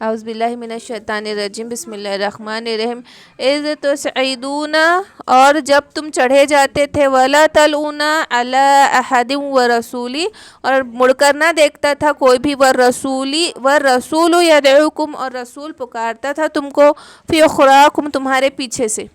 اعوذ باللہ من الشیطان الرجیم، بسم اللہ الرحمن الرحیم۔ اذ تسعدون، اور جب تم چڑھے جاتے تھے، ولا تلون علی احد ورسولی، اور مڑ کر نہ دیکھتا تھا کوئی بھی، والرسول یدعوکم، اور رسول پکارتا تھا تم کو، فی اخراکم، تمہارے پیچھے سے۔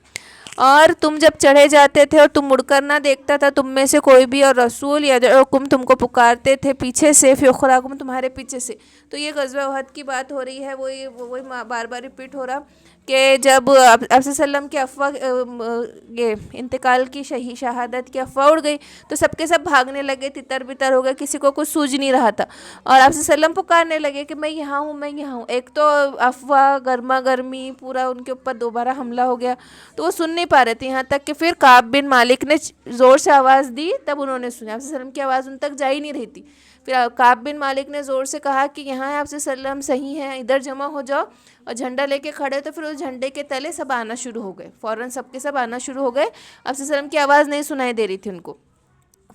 اور تم جب چڑھے جاتے تھے اور تم مڑ کر نہ دیکھتا تھا تم میں سے کوئی بھی، اور رسول یدعوکم، تم کو پکارتے تھے پیچھے سے، فی اخراکم، تمہارے پیچھے سے۔ تو یہ غزوہ احد کی بات ہو رہی ہے، وہی بار بار ریپیٹ ہو رہا کہ جب آپ صلی اللہ علیہ وسلم کی یہ انتقال کی شہادت کی افواہ اڑ گئی تو سب کے سب بھاگنے لگے، تتر بتر ہو گئے، کسی کو کچھ سوجھ نہیں رہا تھا، اور آپ صلی اللہ علیہ وسلم پکارنے لگے کہ میں یہاں ہوں، میں یہاں ہوں۔ ایک تو افواہ، گرما گرمی، پورا ان کے اوپر دوبارہ حملہ ہو گیا تو وہ سن نہیں پا رہے تھے، یہاں تک کہ پھر کعب بن مالک نے زور سے آواز دی، تب انہوں نے سنا۔ آپ صلی اللہ علیہ وسلم کی آواز ان تک جا ہی نہیں رہی تھی۔ پھر کعب بن مالک نے زور سے کہا کہ یہاں آپ صلی اللہ علیہ وسلم صحیح ہیں، ادھر جمع ہو جاؤ، اور جھنڈا لے کے کھڑے، تو پھر اس جھنڈے کے تلے سب آنا شروع ہو گئے، فوراً سب کے سب آنا شروع ہو گئے۔ آپ صلی اللہ علیہ وسلم کی آواز نہیں سنائی دے رہی تھی ان کو۔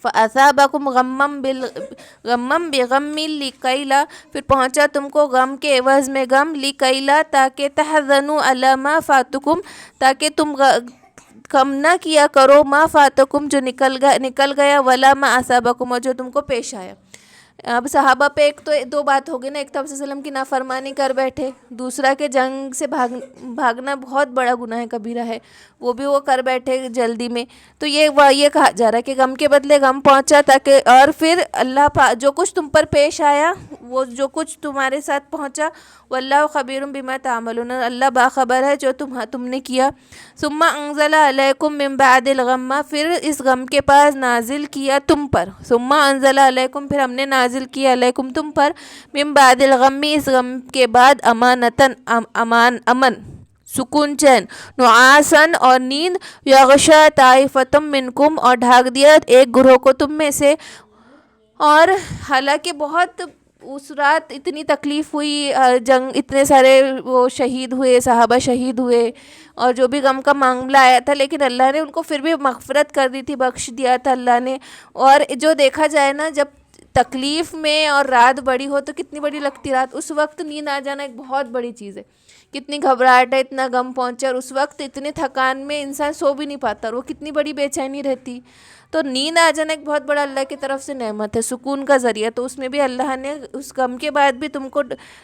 فَأَصَابَكُمْ غَمًّا بِغَمٍّ لِكَيْ لَا، پھر پہنچا تم کو غم کے عوض میں غم، لِكَيْ لَا، تاکہ تَحْزَنُوا عَلَىٰ مَا فَاتَكُمْ، تاکہ تم غم نہ کیا کرو، ما فاتکم، جو نکل گیا، ولا ما اصابکم، اور جو تم کو پیش آیا۔ اب صحابہ پہ ایک تو دو بات ہو گئی نا، ایک تو آپ صلی اللہ علیہ وسلم کی نافرمانی کر بیٹھے، دوسرا کہ جنگ سے بھاگنا بہت بڑا گناہ کبیرہ ہے، وہ بھی وہ کر بیٹھے جلدی میں۔ تو یہ کہا جا رہا ہے کہ غم کے بدلے غم پہنچا، تاکہ اور پھر اللہ جو کچھ تم پر پیش آیا، وہ جو کچھ تمہارے ساتھ پہنچا، واللہ خبیر بما تعملون، اللہ باخبر ہے جو تم نے کیا۔ ثم انزل علیکم من بعد الغم، پھر اس غم کے پاس نازل کیا تم پر، ثم انزل علیکم، پھر ہم نے نازل کیا، علیکم تم پر، من بعد الغم، اس غم کے بعد، امانتن، امن، سکون، چین، نعاسن، اور نیند، یغشا طائفتم منکم، اور ڈھانک دیا ایک گروہ کو تم میں سے۔ اور حالانکہ بہت اس رات اتنی تکلیف ہوئی، جنگ، اتنے سارے وہ شہید ہوئے، صحابہ شہید ہوئے، اور جو بھی غم کا معاملہ آیا تھا، لیکن اللہ نے ان کو پھر بھی مغفرت کر دی تھی، بخش دیا تھا اللہ نے۔ اور جو دیکھا جائے نا، جب تکلیف میں اور رات بڑی ہو تو کتنی بڑی لگتی رات، اس وقت نیند آ جانا ایک بہت بڑی چیز ہے۔ کتنی گھبراہٹ ہے، اتنا غم پہنچا، اور اس وقت اتنے تھکان میں انسان سو بھی نہیں پاتا، اور وہ کتنی بڑی بے چینی رہتی۔ تو نیند آ جانا ایک بہت بڑا اللہ کی طرف سے نعمت ہے، سکون کا ذریعہ۔ تو اس میں بھی اللہ نے اس غم کے بعد بھی تم کو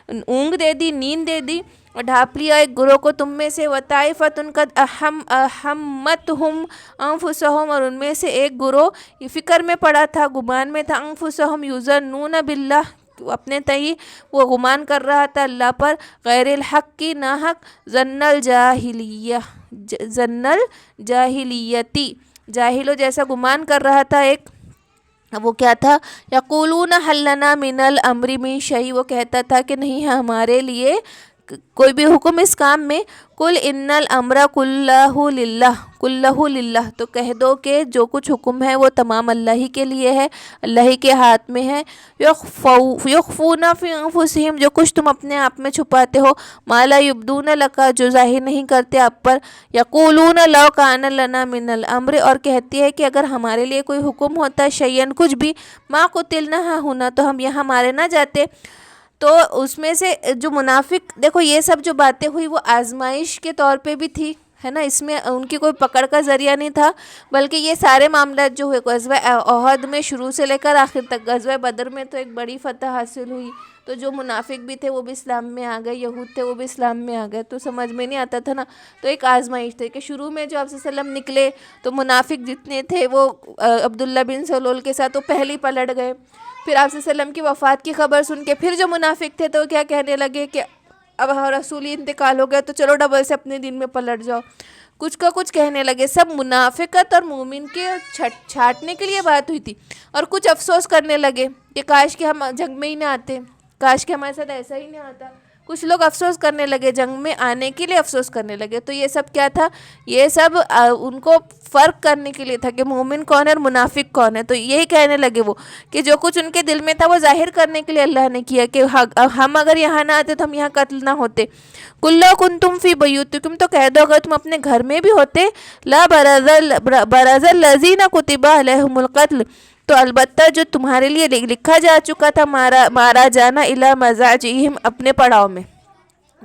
اونگ دے دی، نیند دے دی، اور ڈھانپ لیا ایک گروہ کو تم میں سے، وطائفتن قد اہمتہم انفسہم، اور ان میں سے ایک گروہ یہ فکر میں پڑا تھا، گمان میں تھا، انفسہم یظنون باللہ، اپنے تئی وہ گمان کر رہا تھا اللہ پر، غیر الحق کی، ناحق، ظن الجاہلیتی، جاہلوں جیسا گمان کر رہا تھا ایک۔ وہ کیا تھا؟ یقولون حل لنا من الامر من شیء، وہ کہتا تھا کہ نہیں ہے ہمارے لیے کوئی بھی حکم اس کام میں۔ قل ان الامر کلہ للہ، تو کہہ دو کہ جو کچھ حکم ہے وہ تمام اللہ ہی کے لیے ہے، اللہ ہی کے ہاتھ میں ہے۔ یخفون فی انفسہم، جو کچھ تم اپنے آپ میں چھپاتے ہو، ما لا یبدون لک، جو ظاہر نہیں کرتے آپ پر۔ یقولون لو کان لنا من الامر، اور کہتی ہے کہ اگر ہمارے لیے کوئی حکم ہوتا، شیئن، کچھ بھی، ما قتلنا ہاہنا، تو ہم یہاں مارے نہ جاتے۔ تو اس میں سے جو منافق، دیکھو یہ سب جو باتیں ہوئی وہ آزمائش کے طور پہ بھی تھی، ہے نا، اس میں ان کی کوئی پکڑ کا ذریعہ نہیں تھا، بلکہ یہ سارے معاملات جو ہوئے غزوہ احد میں شروع سے لے کر آخر تک، غزوہ بدر میں تو ایک بڑی فتح حاصل ہوئی، تو جو منافق بھی تھے وہ بھی اسلام میں آ گئے، یہود تھے وہ بھی اسلام میں آ گئے، تو سمجھ میں نہیں آتا تھا نا، تو ایک آزمائش تھی کہ شروع میں جو آپ صلی اللہ علیہ وسلم نکلے تو منافق جتنے تھے وہ عبداللہ بن سلول کے ساتھ وہ پہلے ہی پلٹ گئے۔ پھر آپ صلی اللہ علیہ وسلم کی وفات کی خبر سن کے پھر جو منافق تھے تو کیا کہنے لگے کہ اب رسول انتقال ہو گیا تو چلو ڈبل سے اپنے دین میں پلٹ جاؤ، کچھ کا کچھ کہنے لگے۔ سب منافقت اور مومن کے چھاٹنے کے لیے بات ہوئی تھی، اور کچھ افسوس کرنے لگے کہ کاش کہ ہم جنگ میں ہی نہ آتے، کاش کہ ہمارے ساتھ ایسا ہی نہ آتا۔ کچھ لوگ افسوس کرنے لگے، جنگ میں آنے کے لیے افسوس کرنے لگے۔ تو یہ سب کیا تھا؟ یہ سب ان کو فرق کرنے کے لیے تھا کہ مومن کون ہے اور منافق کون ہے۔ تو یہی کہنے لگے وہ کہ جو کچھ ان کے دل میں تھا وہ ظاہر کرنے کے لیے اللہ نے کیا کہ ہم اگر یہاں نہ آتے تو ہم یہاں قتل نہ ہوتے۔ قُل لَوْ كُنْتُمْ فِي بُيُوتِكُمْ، تو کہہ دو اگر تم اپنے گھر میں بھی ہوتے، لا برز الذین کتب علیہم القتل، تو البتہ جو تمہارے لیے لکھا جا چکا تھا مارا جانا، الی مضاجعہم، اپنے پڑاؤ میں۔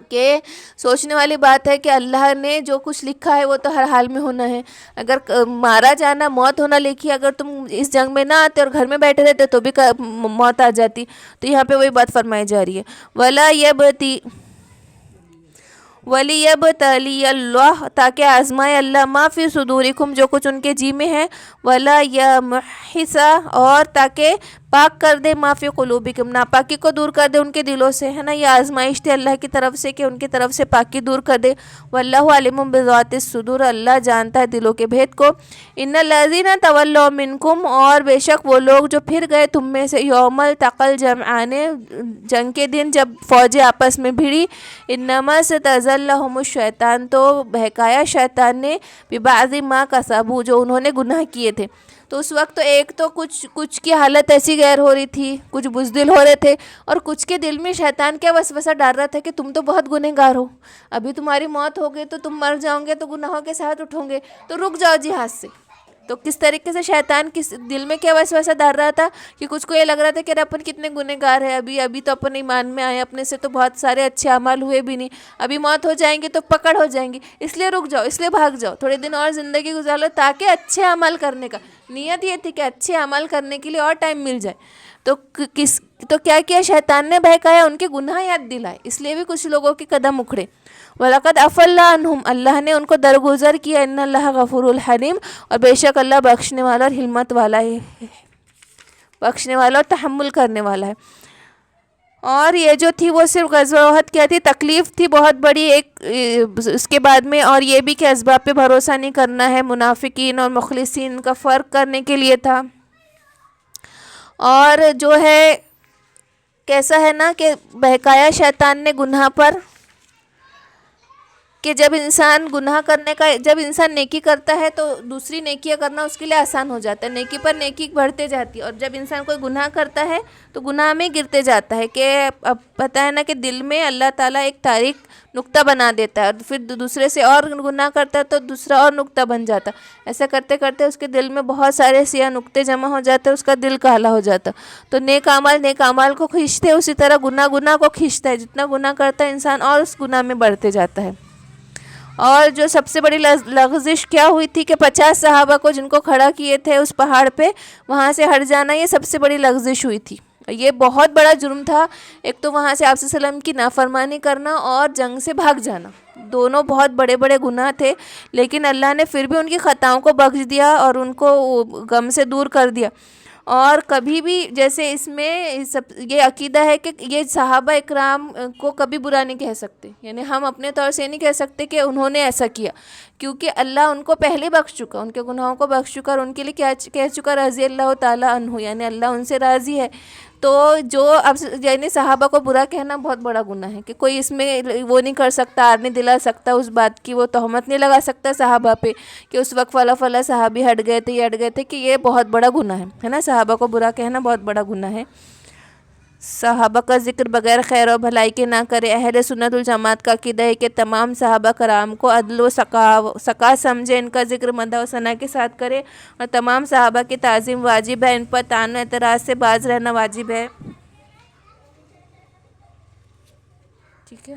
کہ سوچنے والی بات ہے کہ اللہ نے جو کچھ لکھا ہے وہ تو ہر حال میں ہونا ہے. اگر مارا جانا، موت ہونا لکھی، اگر تم اس جنگ میں نہ آتے اور گھر میں بیٹھے رہتے تو بھی موت آ جاتی. تو یہاں پہ وہی بات فرمائی جا رہی ہے. وَلِيَبْتَلِيَ اللَّهُ، تاکہ آزمائے اللہ، ما فی صدورکم، جو کچھ ان کے جی میں ہے، وَلَا يَمْحِصَ، اور تاکہ پاک کر دے، ما فی قلوبکم، ناپاکی کو دور کر دے ان کے دلوں سے، ہے نا. یہ آزمائش تھی اللہ کی طرف سے کہ ان کی طرف سے پاکی دور کر دے. وَاللَّهُ عَلِيمٌ بِذَاتِ الصُّدُورِ، اللہ جانتا ہے دلوں کے بھید کو. ان الذین تولوا منکم، اور بے شک وہ لوگ جو پھر گئے تم میں سے، یوم التقى الجمعان، جنگ کے دن جب فوجیں آپس میں بھیڑی، انما استزلهم الشیطان، تو بہکایا شیطان نے، ببعض ما کسبوا، جو انہوں نے گناہ کیے تھے. تو اس وقت تو ایک تو کچھ کی حالت ایسی غیر ہو رہی تھی، کچھ بزدل ہو رہے تھے، اور کچھ کے دل میں شیطان کیا وسوسہ ڈال رہا تھا کہ تم تو بہت گنہگار ہو، ابھی تمہاری موت ہو گئی تو تم مر جاؤ گے تو گناہوں کے ساتھ اٹھو گے، تو رک جاؤ جہاد سے. تو کس طریقے سے شیطان کس دل میں کیا وسوسہ ڈال رہا تھا کہ کچھ کو یہ لگ رہا تھا کہ اپن کتنے گنہگار ہیں، ابھی تو اپن ایمان میں آئے، اپنے سے تو بہت سارے اچھے اعمال ہوئے بھی نہیں، ابھی موت ہو جائیں گے تو پکڑ ہو جائیں گی، اس لیے رک جاؤ، اس لیے بھاگ جاؤ، تھوڑے دن اور زندگی گزار لو تاکہ اچھے عمل کرنے کا نیت یہ تھی کہ اچھے عمل کرنے کے لیے اور ٹائم مل جائے. تو کیا کیا شیطان نے بہکایا، ان کے گناہ یاد دلائے، اس لیے بھی کچھ لوگوں کے قدم اکھڑے. وَلَقَدْ عَفَا اللَّهُ عَنْهُمْ، اللہ نے ان کو درگزر کیا. ان اللہ غفور الحلیم، اور بے شک اللہ بخشنے والا اور حلمت والا ہے، بخشنے والا اور تحمل کرنے والا ہے. اور یہ جو تھی وہ صرف غزوہ احد کیا تھی، تکلیف تھی بہت بڑی ایک اس کے بعد میں، اور یہ بھی کہ اسباب پہ بھروسہ نہیں کرنا ہے، منافقین اور مخلصین کا فرق کرنے کے لیے تھا. اور جو ہے کیسا ہے نا کہ بہکایا شیطان نے گناہ پر، کہ جب انسان گناہ کرنے کا، جب انسان نیکی کرتا ہے تو دوسری نیکیاں کرنا اس کے لیے آسان ہو جاتا ہے، نیکی پر نیکی بڑھتے جاتی ہے. اور جب انسان کوئی گناہ کرتا ہے تو گناہ میں گرتے جاتا ہے، کہ اب پتہ ہے نا کہ دل میں اللہ تعالیٰ ایک تاریک نقطہ بنا دیتا ہے، اور پھر دوسرے سے اور گناہ کرتا ہے تو دوسرا اور نقطہ بن جاتا. ایسا کرتے کرتے اس کے دل میں بہت سارے سیاہ نقطے جمع ہو جاتے ہیں، اس کا دل کالا ہو جاتا. تو نیک اعمال کو کھینچتے، اسی طرح گناہ کو کھینچتا ہے، جتنا گناہ کرتا ہے انسان اور اس گناہ میں بڑھتے جاتا ہے. اور جو سب سے بڑی لغزش کیا ہوئی تھی کہ 50 صحابہ کو جن کو کھڑا کیے تھے اس پہاڑ پہ، وہاں سے ہٹ جانا، یہ سب سے بڑی لغزش ہوئی تھی. یہ بہت بڑا جرم تھا، ایک تو وہاں سے آپ صلی اللہ علیہ وسلم کی نافرمانی کرنا اور جنگ سے بھاگ جانا، دونوں بہت بڑے بڑے گناہ تھے. لیکن اللہ نے پھر بھی ان کی خطاؤں کو بخش دیا اور ان کو غم سے دور کر دیا. اور کبھی بھی جیسے اس میں یہ عقیدہ ہے کہ یہ صحابہ اکرام کو کبھی برا نہیں کہہ سکتے، یعنی ہم اپنے طور سے نہیں کہہ سکتے کہ انہوں نے ایسا کیا، کیونکہ اللہ ان کو پہلے بخش چکا، ان کے گناہوں کو بخش چکا، اور ان کے لیے کیا کہہ چکا، رضی اللہ تعالیٰ عنہ، یعنی اللہ ان سے راضی ہے. تو جو اب یعنی صحابہ کو برا کہنا بہت بڑا گناہ ہے، کہ کوئی اس میں وہ نہیں کر سکتا، آر نہیں دلا سکتا اس بات کی، وہ تہمت نہیں لگا سکتا صحابہ پہ کہ اس وقت فلاں صحابی ہٹ گئے تھے، یہ ہٹ گئے تھے، کہ یہ بہت بڑا گناہ ہے نا. صحابہ کو برا کہنا بہت بڑا گناہ ہے. صحابہ کا ذکر بغیر خیر و بھلائی کے نہ کرے. اہل سنت الجماعت کا عقیدہ ہے کہ تمام صحابہ کرام کو عدل و سکا سمجھے، ان کا ذکر مدح و ثنا کے ساتھ کرے، اور تمام صحابہ کی تعظیم واجب ہے، ان پر طعن و اعتراض سے باز رہنا واجب ہے. ٹھیک ہے.